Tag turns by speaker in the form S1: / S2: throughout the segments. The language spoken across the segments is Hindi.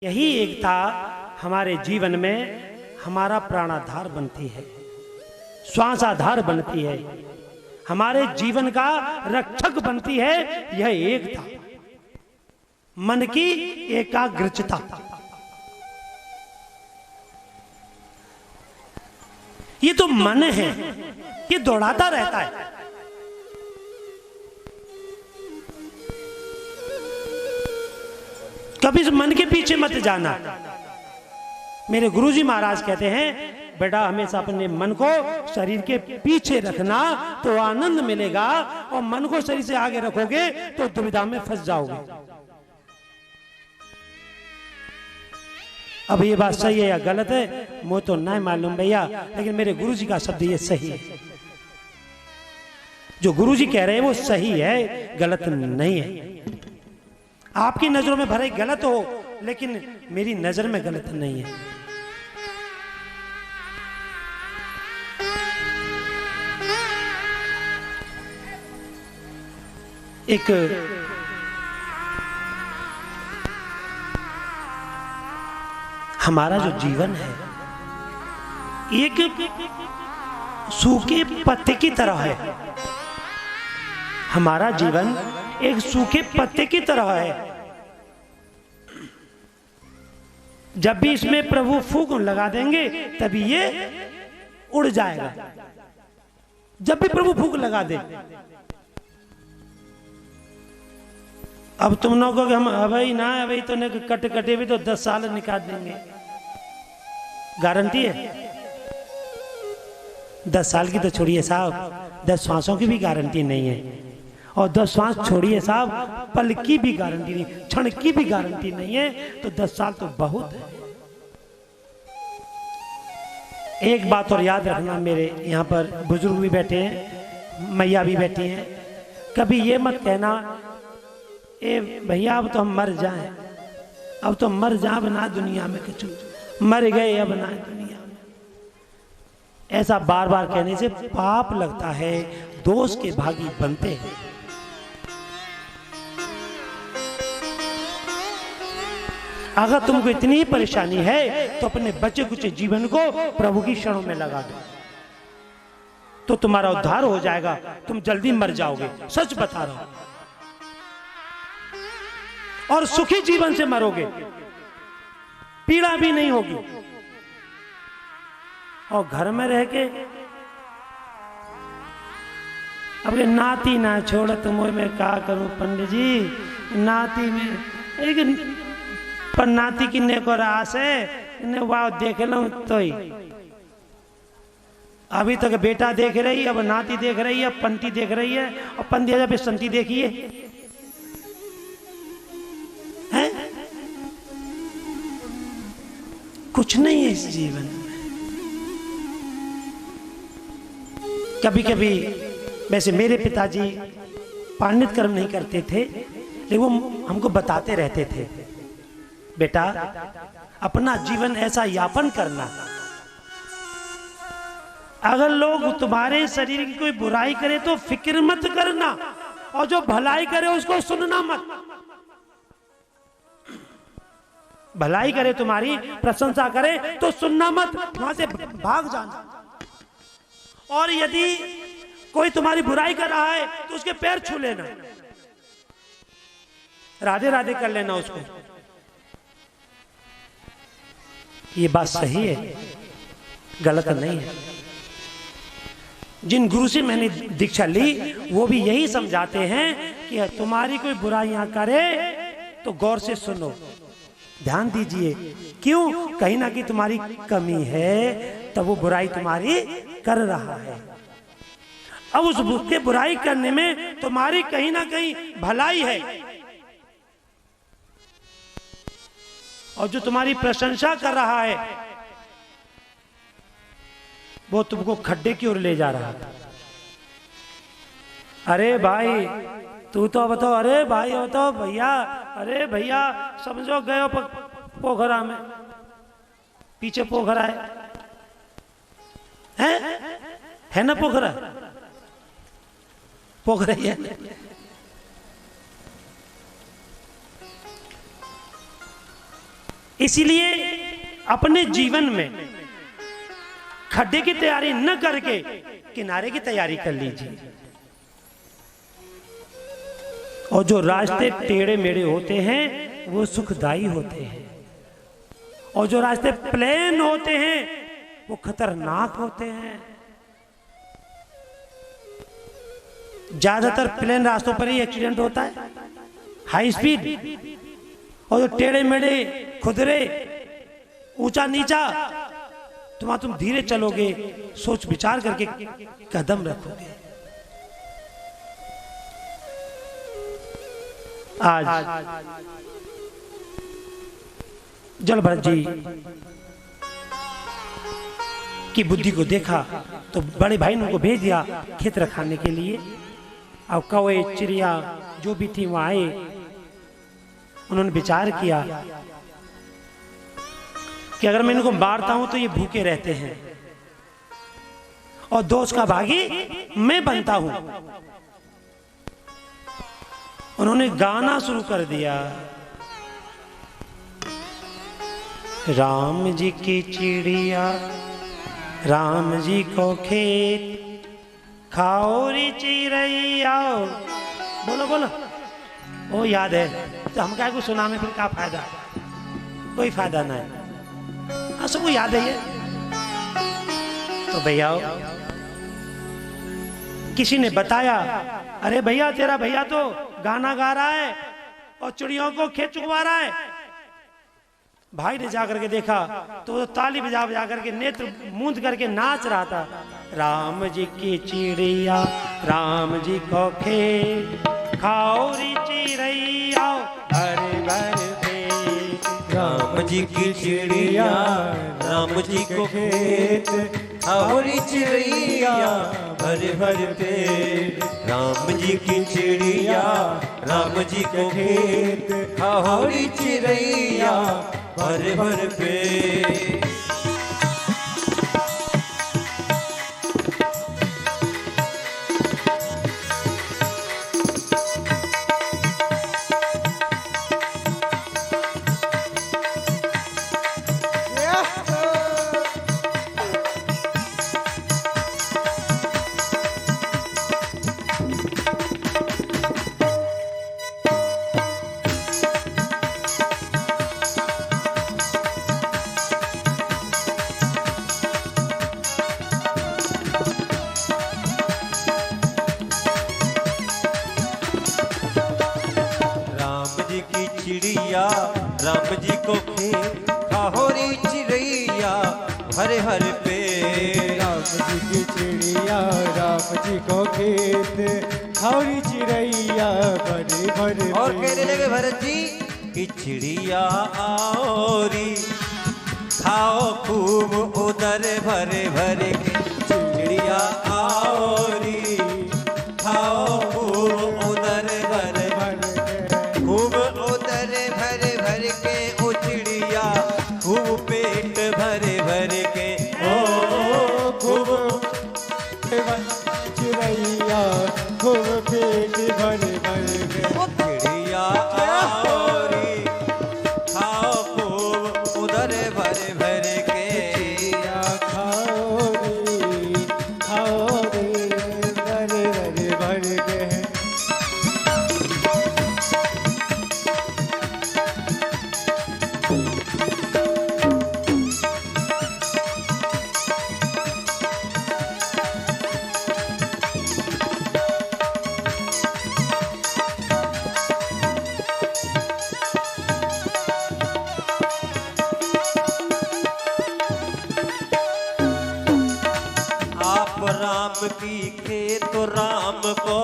S1: यही एकता हमारे जीवन में हमारा प्राणाधार बनती है, श्वासाधार बनती है, हमारे जीवन का रक्षक बनती है। यह एकता, मन की एकाग्रता। ये तो मन है, ये दौड़ाता रहता है। कभी इस मन के पीछे मत जाना। मेरे गुरुजी महाराज कहते हैं, बेटा हमेशा अपने मन को शरीर के पीछे रखना तो आनंद मिलेगा, और मन को शरीर से आगे रखोगे तो दुविधा में फंस जाओगे। अब ये बात सही है या गलत है मुझे तो नहीं मालूम भैया, लेकिन मेरे गुरुजी का शब्द ये सही है। जो गुरुजी कह रहे हैं वो सही है, गलत नहीं है। आपकी नजरों में भले गलत हो, लेकिन मेरी नजर में गलत नहीं है। एक हमारा जो जीवन है एक सूखे पत्ते की तरह है। हमारा जीवन एक सूखे पत्ते की तरह है। जब भी इसमें प्रभु फूंक लगा देंगे तभी ये उड़ जाएगा। जब भी प्रभु फूंक लगा दे। अब तुम लोग कहोगे हम अभी ना अभी तो कट कटे भी तो 10 साल निकाल देंगे, गारंटी है? 10 साल की तो छोड़िए साहब, 10 श्वासों की भी गारंटी नहीं है। और 10 श्वास छोड़िए साहब, पल की भी गारंटी नहीं, क्षण की भी गारंटी नहीं है। तो 10 साल तो बहुत है। एक बात और याद रखना, मेरे यहाँ पर बुजुर्ग भी बैठे हैं, मैया भी बैठी हैं, कभी ये मत कहना ए भैया अब तो हम मर जाएं, अब तो मर जा बना दुनिया में, कुछ मर गए अब ना दुनिया में। ऐसा बार बार कहने से पाप लगता है, दोष के भागी बनते हैं। अगर तुमको इतनी ही परेशानी है तो अपने बचे कुछ जीवन को प्रभु की शरणों में लगा दो, तो तुम्हारा उद्धार हो जाएगा। तुम जल्दी मर जाओगे, सच बता रहा हूं। और सुखी जीवन से मरोगे, पीड़ा भी नहीं होगी। और घर में रह के अपने नाती ना छोड़ तुम मैं क्या करूं पंडित जी, नाती में एक पर नाती की नेको रास है, वाह देख लो तो ही। अभी तक बेटा देख रही है, अब नाती देख रही है, पंटी देख रही है, और पंदी जब संती देखिए है? कुछ नहीं है इस जीवन में। कभी कभी वैसे मेरे पिताजी पांडित कर्म नहीं करते थे, लेकिन वो हमको बताते रहते थे, बेटा अपना जीवन ऐसा यापन करना, अगर लोग तुम्हारे शरीर की कोई बुराई करे तो फिक्र मत करना, और जो भलाई करे उसको सुनना मत। भलाई करे तुम्हारी, प्रशंसा करे तो सुनना मत, वहां से भाग जाना। और यदि कोई तुम्हारी बुराई कर रहा है तो उसके पैर छू लेना, राधे राधे कर लेना उसको। ये बात सही है, गलत नहीं है। जिन गुरु से मैंने दीक्षा ली वो भी यही समझाते हैं कि तुम्हारी कोई बुराइयां करे तो गौर से सुनो, ध्यान दीजिए। क्यों? कहीं ना कहीं तुम्हारी कमी है, तब वो बुराई तुम्हारी कर रहा है। अब उस के बुराई करने में तुम्हारी कहीं ना कहीं भलाई है, और जो तुम्हारी प्रशंसा कर रहा है वो तुमको खड्डे की ओर ले जा रहा है। अरे भाई तू तो बताओ, अरे भाई बताओ भैया, अरे भैया समझो गयो पोखरा में, पीछे पोखरा है ना? पोखरा पोखरा है। इसीलिए अपने जीवन में खड्डे की तैयारी न करके किनारे की तैयारी कर लीजिए। और जो रास्ते टेढ़े मेढ़े होते हैं वो सुखदाई होते हैं, और जो रास्ते प्लेन होते हैं वो खतरनाक होते हैं। ज्यादातर प्लेन रास्तों पर ही एक्सीडेंट होता है, हाई स्पीड। और जो टेढ़े मेढ़े खुदरे ऊंचा नीचा, तुम धीरे चलोगे, सोच विचार करके कदम रखोगे। आज जलभरत जी की बुद्धि को देखा तो बड़े भाई ने उनको भेज दिया खेत रखाने के लिए। अब कौवे चिड़िया जो भी थी वहां आए, उन्होंने विचार किया कि अगर मैं इनको मारता हूं तो ये भूखे रहते हैं और दोस्त का भागी मैं बनता हूं। उन्होंने गाना शुरू कर दिया, राम जी की चिड़िया राम जी को खेत, खाओ रे चिड़ैया। बोलो बोलो, वो याद है तो हम क्या को सुनाने फिर क्या फायदा, कोई फायदा नहीं। हाँ सबको याद है ये। तो भैया किसी ने बताया, अरे भैया तेरा भैया तो गाना गा रहा है और चिड़ियों को खेत चुकवा रहा है। भाई ने जाकर के देखा तो वो ताली बजा बजा करके नेत्र मूंद करके नाच रहा था। राम जी की चिड़िया राम जी को खेत, खाओ री चिड़ैया भर भर पेट।
S2: राम जी की चिड़िया राम जी को खेत, खाओ री चिड़ैया भर भर पेट। राम जी की चिड़िया राम जी को खेत, खाओ री चिड़ैया भर भर पेट। राम जी को खेत, खाओ री चिड़ैया भर भर पेट।
S3: राम जी की चिड़िया राम जी को खेत, खाओ री चिड़ैया भर भर पेट।
S2: और कहने लगे भरत जी कि चिड़िया आओ री, खाओ खूब उदर भर भर के। चिड़िया आओ री, खाओ खूब उदर भर भर के। खूब उदर भर भर के, ओ चिड़िया खूब पेट भर भर के। ओ खूब
S3: चिड़ैया खूब पेट भर भर के।
S2: ओ चिड़िया आओ री, खाओ खूब उदर भर भर के।
S3: चिड़िया खाओ रे भर भर भर के।
S2: राम की खेत राम को,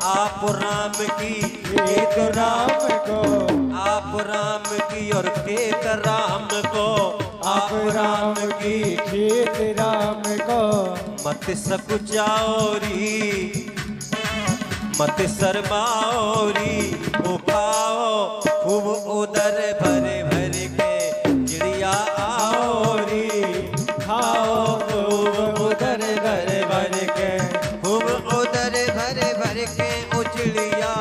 S2: आप राम की खेत राम को। आप राम की और खेत राम को,
S3: आप राम की खेत राम को।
S2: मत सकुचाओ री, मत शर्माओ री। ओ खाओ खूब उदर भरे भर के। चिड़िया आओ री, खाओ खूब उदर भर भर के। खूब उदर भर भर के, ओ चिड़िया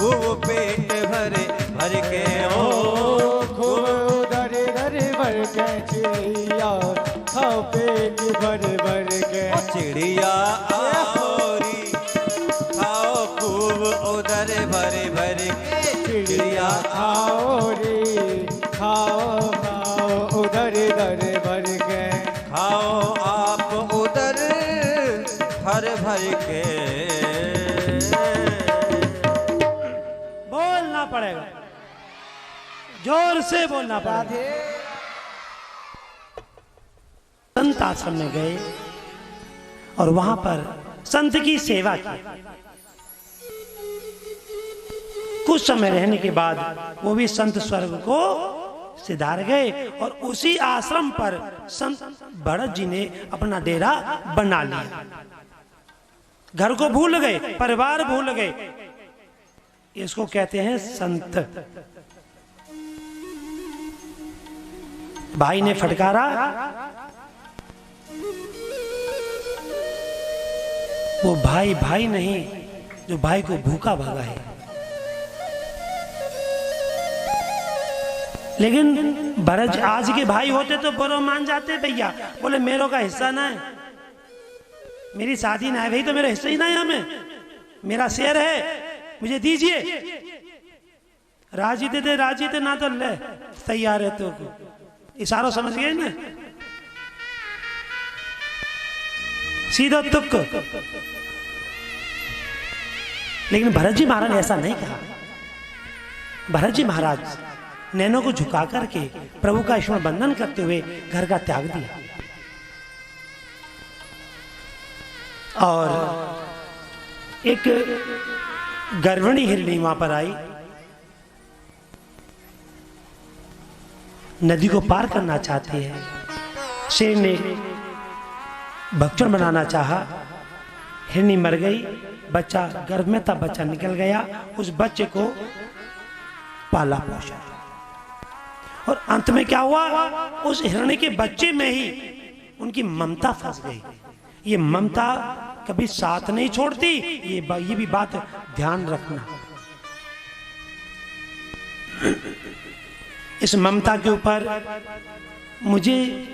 S2: खूब पेट भर भर के। ओ
S3: खूब उदर भर के चिड़ैया खाओ पेट भर भर के।
S2: चिड़िया आओरी खाओ खूब उधर भर भर के। चिड़िया
S3: खाओ रे खाओ खाओ उधर दर भर के।
S2: खाओ आप उधर भर भर के।
S1: बोलना पड़ेगा, जोर से बोलना पड़ेगा। संत आश्रम में गए और वहां पर संत की सेवा की। कुछ समय रहने के बाद वो भी संत स्वर्ग को सिधार गए और उसी आश्रम पर संत भरत जी ने अपना डेरा बना लिया। घर को भूल गए, परिवार भूल गए। इसको कहते हैं संत। भाई ने फटकारा, वो भाई भाई नहीं जो भाई को भूखा भगाए। लेकिन भरत आज के भाई होते तो बड़ो मान जाते भैया, बोले मेरे का हिस्सा ना है, मेरी शादी ना है भाई तो मेरा हिस्सा ही ना है, हमें मेरा शेर है, मुझे दीजिए। राजी दे राजी थे ना तो ले, तैयार है तो इशारों समझ गए ना, सीधा तुक। लेकिन भरत जी महाराज ने ऐसा नहीं कहा। भरत जी महाराज नैनों को झुका करके प्रभु का ईश्वर बंदन करते हुए घर का त्याग दिया और एक गर्भिणी हिरणी वहां पर आई। नदी को पार करना चाहती है। शेर ने भक्षण बनाना चाहा, हिरणी मर गई, बच्चा गर्भ में था, बच्चा निकल गया। उस बच्चे को पाला पोषा और अंत में क्या हुआ, उस हिरणी के बच्चे में ही उनकी ममता फंस गई। ये ममता कभी साथ नहीं छोड़ती, ये भी बात ध्यान रखना। इस ममता के ऊपर मुझे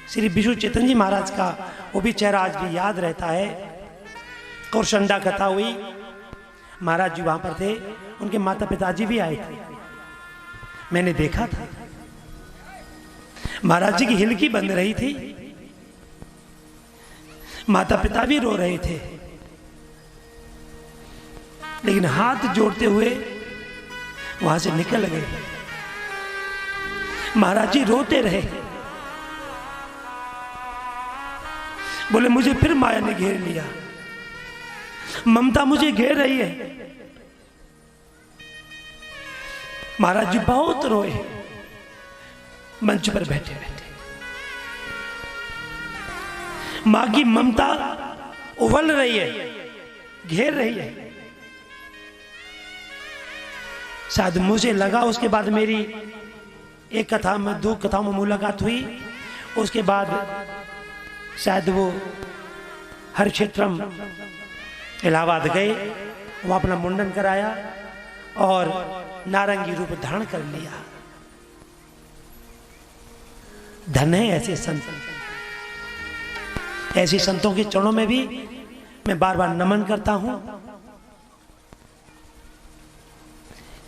S1: श्री विष्णु चैतन्य जी महाराज का वो भी चेहरा आज भी याद रहता है। कोरसंडा कथा हुई, महाराज जी वहां पर थे, उनके माता पिताजी भी आए थे, मैंने देखा था। महाराज जी की हिलकी बंद रही थी, माता पिता भी रो रहे थे, लेकिन हाथ जोड़ते हुए वहां से निकल गए। महाराज जी रोते रहे, बोले मुझे फिर माया ने घेर लिया, ममता मुझे घेर रही है। महाराज जी बहुत रोए मंच पर बैठे बैठे। मां की ममता उबल रही है, घेर रही है। शायद मुझे लगा, उसके बाद मेरी एक कथा में 2 कथाओं में मुलाकात हुई। उसके बाद शायद वो हर क्षेत्रम इलाहाबाद गए, वो अपना मुंडन कराया और नारंगी रूप धारण कर लिया। धन है ऐसे संत। ऐसे संतों के चरणों में भी मैं बार बार नमन करता हूं।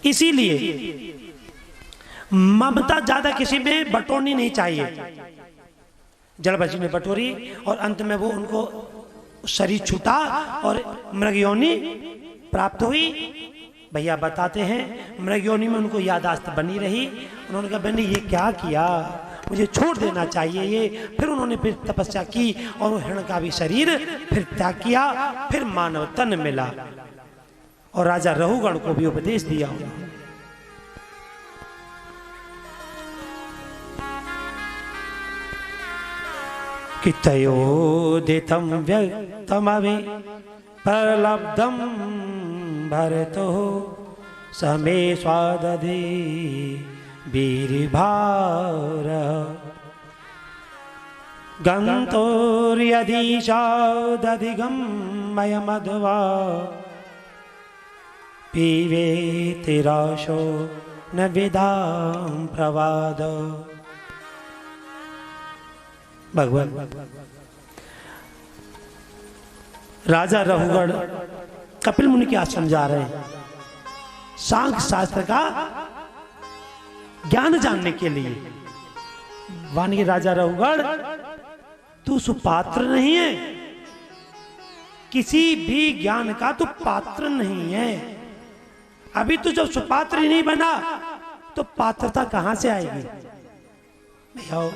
S1: इसीलिए ममता ज्यादा किसी में बटोरनी नहीं चाहिए। जलपति में बटोरी और अंत में वो उनको शरीर छूटा और मृगयोनि प्राप्त हुई। भैया बताते हैं मृगयोनि में उनको यादाश्त बनी रही। उन्होंने कहा बहनी ये क्या किया, मुझे छोड़ देना चाहिए ये। फिर उन्होंने फिर तपस्या की और हिरण का भी शरीर फिर त्याग किया, फिर मानव तन मिला और राजा रहुगण को भी उपदेश दिया। कि तयोदितं व्यक्तमवि प्रलब्धं भरतो समे स्वादधि वीरभार गन्तोर्यदीशादधिगं मयमध्वा पीवेति राशो न विदां प्रवाद। भगवान राजा रघुगढ़ कपिल मुनि क्या समझा रहे हैं, सांख्य शास्त्र का ज्ञान जानने के लिए। वानी राजा रघुगढ़, तू सुपात्र नहीं है, किसी भी ज्ञान का तू पात्र नहीं है। अभी तू जब सुपात्र ही नहीं बना तो पात्रता कहां से आएगी? भैया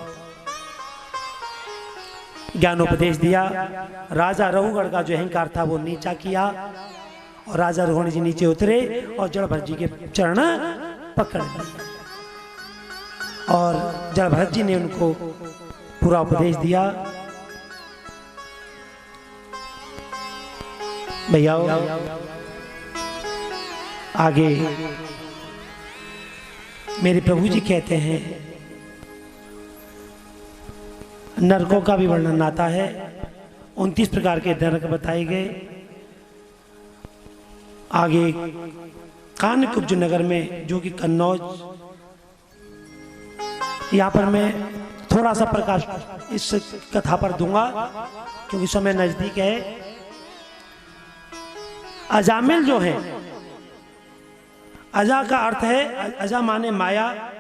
S1: ज्ञानोपदेश दिया। राजा रघुगढ़ का जो अहंकार था वो नीचा किया और राजा रघुगढ़ जी नीचे उतरे और जड़भरत जी के चरण पकड़ लिए और जड़भरत जी ने उनको पूरा उपदेश दिया। भैया आगे मेरे प्रभु जी कहते हैं, नरकों का भी वर्णन आता है। 29 प्रकार के नरक बताए गए। आगे कानकुब्ज नगर में, जो कि कन्नौज, यहां पर मैं थोड़ा सा प्रकाश इस कथा पर दूंगा क्योंकि समय नजदीक है। अजामिल जो है, अजा का अर्थ है, अजा माने माया,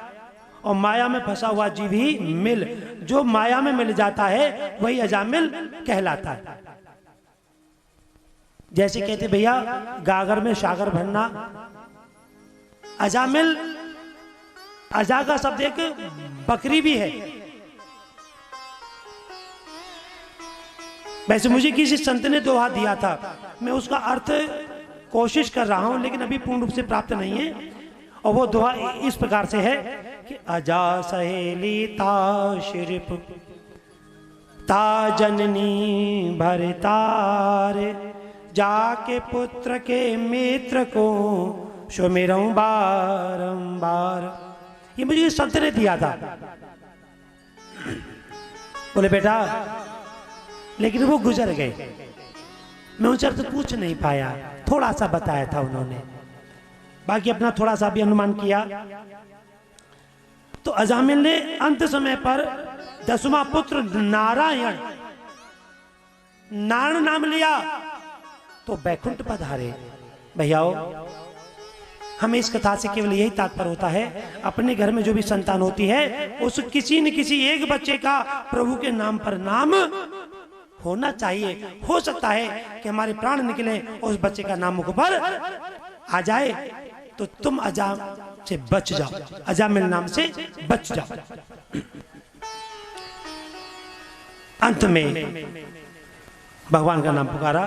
S1: और माया में फंसा हुआ जीव ही मिल, जो माया में मिल जाता है वही अजामिल कहलाता है। जैसे कहते भैया गागर में सागर भरना, अजामिल, अजा का शब्द एक बकरी भी है। वैसे मुझे किसी संत ने दोहा दिया था, मैं उसका अर्थ कोशिश कर रहा हूं लेकिन अभी पूर्ण रूप से प्राप्त नहीं है। और वो दोहा इस प्रकार से है कि अजा सहेली ता शिरप ता जननी भरतार, जाके पुत्र के मित्र को सुमिरऊं बारंबार। ये मुझे संत ने दिया था। बोले बेटा, लेकिन वो गुजर गए, मैं उनसे तो पूछ नहीं पाया, थोड़ा सा बताया था उन्होंने, बाकी अपना थोड़ा सा भी अनुमान किया। तो अजामिल ने अंत समय पर 10वां पुत्र नारायण, नारायण नाम लिया तो बैकुंठ पधारे। भैयाओ, हमें इस कथा से केवल यही तात्पर्य होता है, अपने घर में जो भी संतान होती है उस किसी न किसी एक बच्चे का प्रभु के नाम पर नाम होना चाहिए। हो सकता है कि हमारे प्राण निकले और उस बच्चे का नाम मुख पर आ जाए, तो तुम अजा से बच जाओ, अजामिल नाम से बच जाओ। अंत में भगवान का नाम पुकारा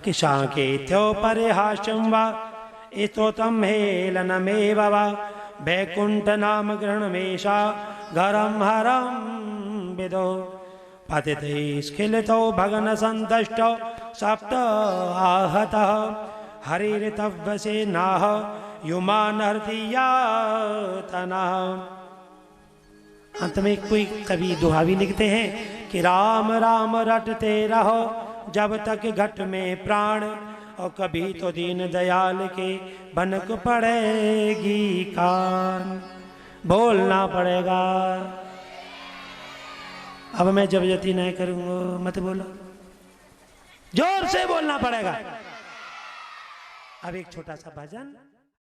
S1: कि शाके थ्यो परिहासं वा इतोतम हेलनमेव वा वैकुंठ नाम ग्रहणमेषा घरम हरम विदो पतिते स्खिलितो भगन संतष्टो सप्त आहतः हरितव्य से नाह युमान हृदयातना। अंत में कोई कवि दोहा भी लिखते हैं कि राम राम रटते रहो जब तक घट में प्राण, और कभी तो दीन दयाल के भनक पड़ेगी कान। बोलना पड़ेगा। अब मैं जबरदस्ती नहीं करूंगा, मत बोलो, जोर से बोलना पड़ेगा। अब एक छोटा सा भजन।